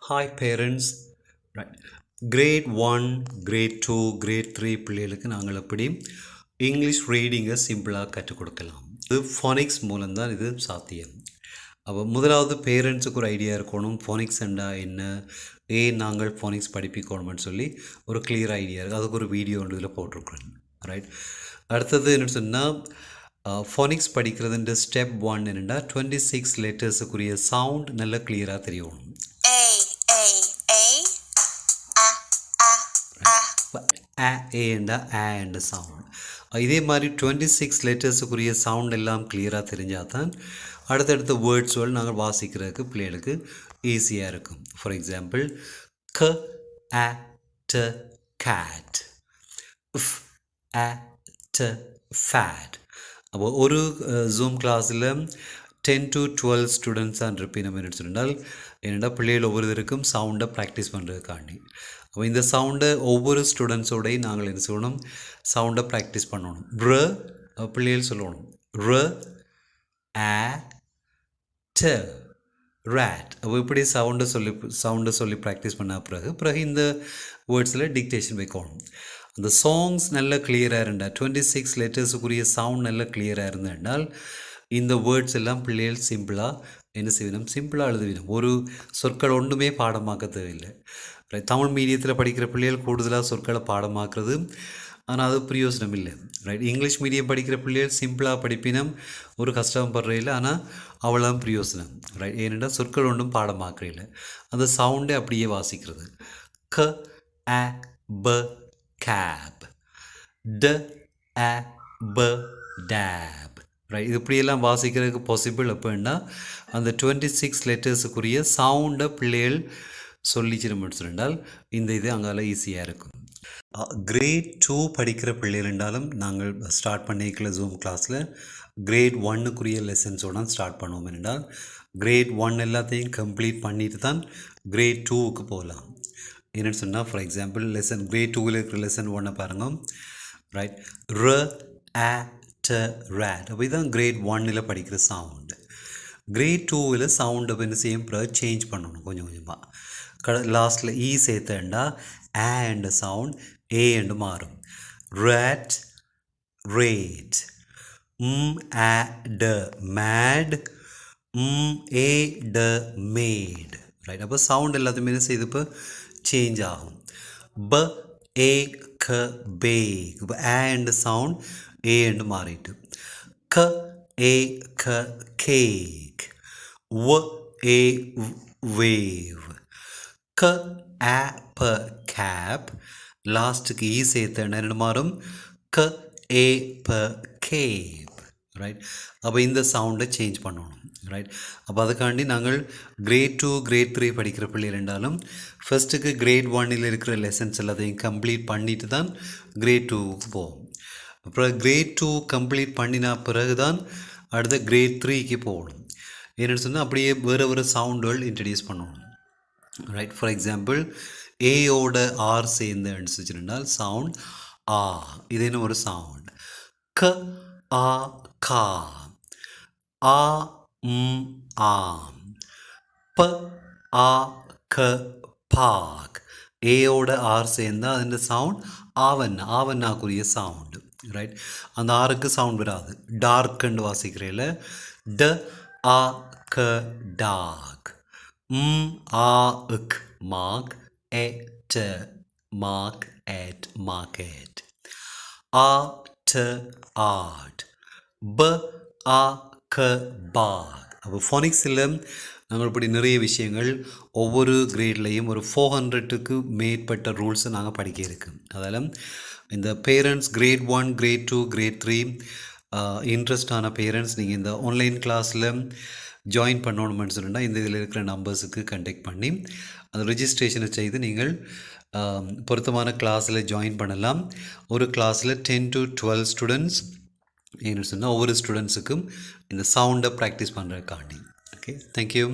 Hi parents. Right. Grade 1, Grade 2, Grade 3 பிள்ளைகளுக்கு நாங்கள் எப்படி இங்கிலீஷ் ரீடிங்கை சிம்பிளாக கற்றுக் கொடுக்கலாம். இது ஃபோனிக்ஸ் மூலம்தான் இது சாத்தியம். அப்போ முதலாவது பேரண்ட்ஸுக்கு ஒரு ஐடியா இருக்கணும், ஃபோனிக்ஸ் என்றா என்ன, ஏன் நாங்கள் ஃபோனிக்ஸ் படிப்பிக்கணும்னு சொல்லி ஒரு கிளியர் ஐடியா இருக்குது. அதுக்கு ஒரு வீடியோ ஒன்று இதில் போட்டிருக்கிறேன். ரைட். அடுத்தது என்னென்னு சொன்னால் ஃபோனிக்ஸ் படிக்கிறதுன்ற ஸ்டெப் 1 என்னென்னா 26 லெட்டர்ஸுக்குரிய சவுண்ட் நல்லா கிளியராக தெரியணும். ஏண்ட சவுண்ட் இதே மாதிரி 26 லெட்டர்ஸுக்குரிய சவுண்ட் எல்லாம் கிளியராக தெரிஞ்சால் தான் அடுத்தடுத்த வேர்ட்ஸ்கள் நாங்கள் வாசிக்கிறதுக்கு பிள்ளைகளுக்கு ஈஸியாக இருக்கும். ஃபார் எக்ஸாம்பிள் க அ ட கேட், ஃப் அ ட ஃபேட். அப்போ ஒரு ஜூம் கிளாஸில் 10 to 12 ஸ்டூடெண்ட்ஸ் தான் இருப்பேன். நம்ம என்ன சொன்னால் என்னென்னா பிள்ளைகள் ஒவ்வொருத்தருக்கும் சவுண்டை ப்ராக்டிஸ் பண்ணுறதுக்காண்டி. அப்போ இந்த சவுண்டை ஒவ்வொரு ஸ்டூடெண்ட்ஸோடையும் நாங்கள் என்ன சொல்லணும், சவுண்டை ப்ராக்டிஸ் பண்ணணும். ர பிள்ளைகள் சொல்லணும் ர ஆ ட ரேட். அப்போ இப்படி சவுண்டை சொல்லி ப்ராக்டிஸ் பண்ண பிறகு இந்த வேர்ட்ஸில் டிக்டேஷன் வைக்கணும். அந்த சாங்ஸ் நல்லா கிளியராக இருந்தால் 26 லெட்டர்ஸுக்குரிய சவுண்ட் நல்லா கிளியராக இருந்தால் இந்த வேர்ட்ஸ் எல்லாம் பிள்ளைகள் சிம்பிளாக என்ன செய்யணும், சிம்பிளாக எழுதுவிடும். ஒரு சொற்கள் ஒன்றுமே பாடமாக்க தேவையில்லை. தமிழ் மீடியத்தில் படிக்கிற பிள்ளைகள் கூடுதலாக சொற்களை பாடமாக்குறது, ஆனால் அது பிரயோஜனம் இல்லை. ரைட். இங்கிலீஷ் மீடியம் படிக்கிற பிள்ளைகள் சிம்பிளாக படிப்பினம், ஒரு கஷ்டப்படுற இல்லை, ஆனால் அவ்வளோ பிரயோஜனம். ரைட். ஏனென்றால் சொற்கள் ஒன்றும் பாடமாக்குற அந்த சவுண்டே அப்படியே வாசிக்கிறது. க அ ப கேப், ட அ ப டேப். ரைட். இது இப்படியெல்லாம் வாசிக்கிறதுக்கு பாசிபிள் எப்போன்னா அந்த 26 லெட்டர்ஸுக்குரிய சவுண்டை பிள்ளைகள் சொல்லிச்சிருமென்னு சொன்னால் இந்த இது அங்கால ஈஸியாக இருக்கும். கிரேட் 2 படிக்கிற பிள்ளைகள் இருந்தாலும் நாங்கள் ஸ்டார்ட் பண்ணிக்கல ஜூம் கிளாஸில் கிரேட் 1க்குரிய லெசன்ஸோட ஸ்டார்ட் பண்ணுவோம். என்றால் கிரேட் 1 எல்லாத்தையும் கம்ப்ளீட் பண்ணிட்டு தான் கிரேட் 2க்கு போகலாம். என்னென்னு சொன்னால் ஃபார் எக்ஸாம்பிள் லெசன் கிரேட் 2வில் இருக்கிற லெசன் 1 பாருங்கள். ரைட். ர ஆ ட ரேட். அப்போ இதுதான் கிரேட் 1ல் படிக்கிற சவுண்டு. கிரேட் 2வில் சவுண்டை என்ன செய்யும் சேஞ்ச் பண்ணணும் கொஞ்சம் கொஞ்சமாக. லாஸ்ட்டில் ஈ சேர்த்தேன்டா ஆண்ட் சவுண்ட் ஏ என்று மாறும். Rate rate. ஆ ட மேட், ஏ ட மேட். ரைட். அப்போ சவுண்ட் எல்லாத்தையுமே என்ன செய்து இப்போ சேஞ்ச் ஆகும். ப ஏ க பேக். இப்போ ஆண்ட் சவுண்ட் ஏ என்று மாறிட்டு. க ஏ க கேக், வ ஏ வேவ். க ஆ ப கேப். லாஸ்ட்டுக்கு ஈ சேர்த்த என்ன மாறும், க ஏ ப கேப். ரைட். அப்போ இந்த சவுண்டை சேஞ்ச் பண்ணணும். ரைட். அப்போ அதுக்காண்டி நாங்கள் கிரேட் 2 கிரேட் 3 படிக்கிற பிள்ளைகள் இருந்தாலும் ஃபஸ்ட்டுக்கு கிரேட் 1ல் இருக்கிற லெசன்ஸ் எல்லாத்தையும் கம்ப்ளீட் பண்ணிட்டு தான் கிரேட் 2க்கு போவோம். அப்புறம் கிரேட் 2 கம்ப்ளீட் பண்ணினா பிறகு தான் அடுத்த கிரேட் 3க்கு போகணும். என்னென்னு சொன்னால் அப்படியே வேறு சவுண்டுகள் இன்ட்ரடியூஸ் பண்ணணும். ரைட். ஃபார் எக்ஸாம்பிள் ஏயோட ஆர் சேர்ந்து வச்சுருந்தால் சவுண்ட் ஆ. இது என்ன ஒரு சவுண்ட். க ஆ கா, ஆ ஆம், ப ஆ க பாக். ஏயோட ஆர் சேர்ந்தால் அதிൻ്റെ சவுண்ட் ஆவன்னாக்குரிய சவுண்டு. ரைட். அந்த ஆருக்கு சவுண்ட் வராது. டார்க்குன்னு வாசிக்கிறேல ட ஆ க டாக். ஆ க் மார்க், எ ட மார்க் எட் மார்க்கெட். ஆ ட ஆட், ப ஆ க பாக். அப்போ ஃபோனிக்ஸில் நாங்கள் இப்படி நிறைய விஷயங்கள் ஒவ்வொரு கிரேட்லேயும் ஒரு 400க்கு மேற்பட்ட ரூல்ஸை நாங்கள் படிக்க இருக்கு. அதில் இந்த பேரண்ட்ஸ் கிரேட் 1 கிரேட் 2 கிரேட் 3 இன்ட்ரெஸ்டான பேரண்ட்ஸ் நீங்கள் இந்த ஆன்லைன் கிளாஸில் ஜாயின் பண்ணணும்னு சொன்னால் இந்த இதில் இருக்கிற நம்பர்ஸுக்கு கண்டெக்ட் பண்ணி அந்த ரெஜிஸ்ட்ரேஷனை செய்து நீங்கள் பொருத்தமான கிளாஸில் ஜாயின் பண்ணலாம். ஒரு கிளாஸில் 10 to 12 ஸ்டூடெண்ட்ஸ் என்ன சொன்னால் ஒவ்வொரு ஸ்டூடெண்ட்ஸுக்கும் இந்த சவுண்டை ப்ராக்டிஸ் பண்ணுறதுக்காண்டி. Okay, thank you.